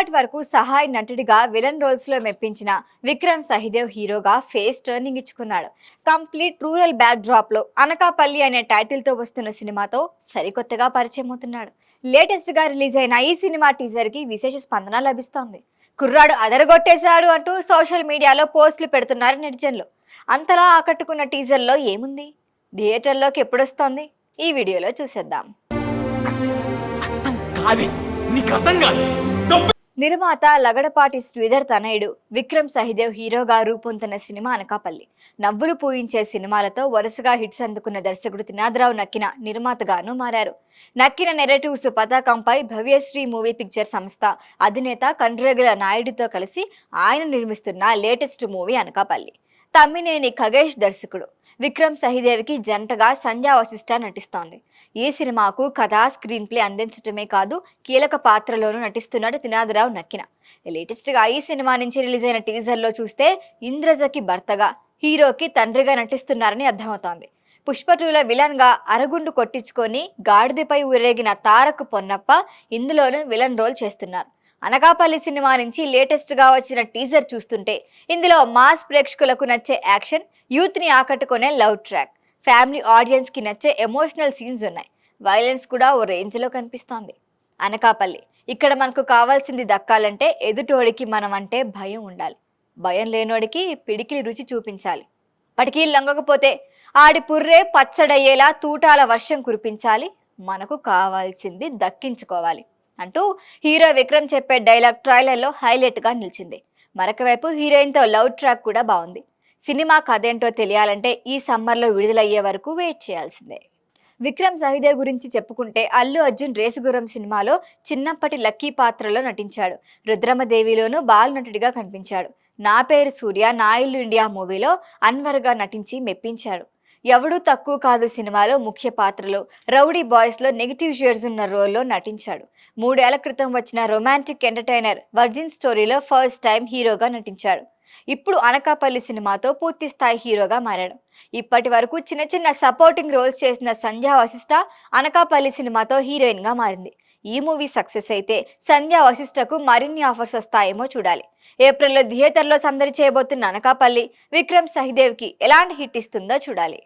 ఇప్పటి వరకు సహాయ నటుడిగా విలన్ రోల్స్ లో మెప్పించిన విక్రమ్ సహిదేవ్ హీరోగా ఫేస్ టర్నింగ్ ఇచ్చుకున్నాడు. కంప్లీట్ రూరల్ బ్యాక్ డ్రాప్ లో అనకాపల్లి అనే టైటిల్ తో వస్తున్న సినిమాతో సరికొత్తగా పరిచయం అవుతున్నాడు. లేటెస్ట్ గా రిలీజ్ అయిన ఈ సినిమా టీజర్ కి విశేష స్పందన లభిస్తోంది. కుర్రాడు అదరగొట్టేశాడు అంటూ సోషల్ మీడియాలో పోస్టులు పెడుతున్నారు నెటిజన్లు. అంతలా ఆకట్టుకున్న టీజర్ లో ఏముంది, థియేటర్లోకి ఎప్పుడొస్తోంది, ఈ వీడియోలో చూసేద్దాం. నిర్మాత లగడపాటి శ్రీధర్ తనయుడు విక్రమ్ సహిదేవ్ హీరోగా రూపొందుతున్న సినిమా అనకాపల్లి. నవ్వులు పూయించే సినిమాలతో వరుసగా హిట్స్ అందుకున్న దర్శకుడు త్రినాథరావు నక్కిన నిర్మాతగాను మారారు. నక్కిన నెరేటివ్స్ పతాకంపై భవ్యశ్రీ మూవీ పిక్చర్ సంస్థ అధినేత కండ్రేగుల నాయుడుతో కలిసి ఆయన నిర్మిస్తున్న లేటెస్ట్ మూవీ అనకాపల్లి. తమ్మినేని ఖగేష్ దర్శకుడు. విక్రమ్ సహిదేవ్కి జంటగా సంధ్యా వశిష్ఠ నటిస్తోంది. ఈ సినిమాకు కథ, స్క్రీన్ ప్లే అందించడమే కాదు, కీలక పాత్రలోనూ నటిస్తున్నాడు త్రినాథరావు నక్కిన. లేటెస్ట్గా ఈ సినిమా నుంచి రిలీజ్ అయిన టీజర్లో చూస్తే ఇంద్రజకి భర్తగా, హీరోకి తండ్రిగా నటిస్తున్నారని అర్థమవుతోంది. పుష్ప 2లో విలన్ గా అరగుండు కొట్టించుకొని గాడిదపై ఊరేగిన తారక్ పొన్నప్ప ఇందులోనూ విలన్ రోల్ చేస్తున్నారు. అనకాపల్లి సినిమా నుంచి లేటెస్ట్ గా వచ్చిన టీజర్ చూస్తుంటే ఇందులో మాస్ ప్రేక్షకులకు నచ్చే యాక్షన్, యూత్ ని ఆకట్టుకునే లవ్ ట్రాక్, ఫ్యామిలీ ఆడియన్స్ కి నచ్చే ఎమోషనల్ సీన్స్ ఉన్నాయి. వైలెన్స్ కూడా ఓ రేంజ్ లో కనిపిస్తోంది. అనకాపల్లి ఇక్కడ మనకు కావాల్సింది దక్కాలంటే ఎదుటోడికి మనం అంటే భయం ఉండాలి. భయం లేనోడికి పిడికిలి రుచి చూపించాలి. పటికీ లొంగకపోతే ఆడి పుర్రే పచ్చడయ్యేలా తూటాల వర్షం కురిపించాలి. మనకు కావాల్సింది దక్కించుకోవాలి అంటూ హీరో విక్రమ్ చెప్పే డైలాగ్ ట్రైలర్లో హైలైట్ గా నిలిచింది. మరొక వైపు హీరోయిన్ తో లవ్ ట్రాక్ కూడా బాగుంది. సినిమా కథేంటో తెలియాలంటే ఈ సమ్మర్లో విడుదలయ్యే వరకు వెయిట్ చేయాల్సిందే. విక్రమ్ సహిదేవ్ గురించి చెప్పుకుంటే అల్లు అర్జున్ రేసుగుర్రం సినిమాలో చిన్నప్పటి లక్కీ పాత్రలో నటించాడు. రుద్రమదేవిలోనూ బాల్ నటుడిగా కనిపించాడు. నా పేరు సూర్య, నా ఇల్లు ఇండియా మూవీలో అన్వర్గా నటించి మెప్పించాడు. ఎవడూ తక్కువ కాదు సినిమాలో ముఖ్య పాత్రలో రౌడీ బాయ్స్ లో నెగిటివ్ షేడ్స్ ఉన్న రోల్లో నటించాడు. 3 ఏళ్ల క్రితం వచ్చిన రొమాంటిక్ ఎంటర్టైనర్ వర్జిన్ స్టోరీలో ఫస్ట్ టైం హీరోగా నటించాడు. ఇప్పుడు అనకాపల్లి సినిమాతో పూర్తి స్థాయి హీరోగా మారాడు. ఇప్పటి వరకు చిన్న చిన్న సపోర్టింగ్ రోల్స్ చేసిన సంధ్యా వశిష్ఠ అనకాపల్లి సినిమాతో హీరోయిన్ గా మారింది. ఈ మూవీ సక్సెస్ అయితే సంధ్యా వశిష్ఠకు మరిన్ని ఆఫర్స్ వస్తాయేమో చూడాలి. ఏప్రిల్లో థియేటర్లో సందడి చేయబోతున్న అనకాపల్లి విక్రమ్ సహిదేవ్ కి ఎలాంటి హిట్ ఇస్తుందో చూడాలి.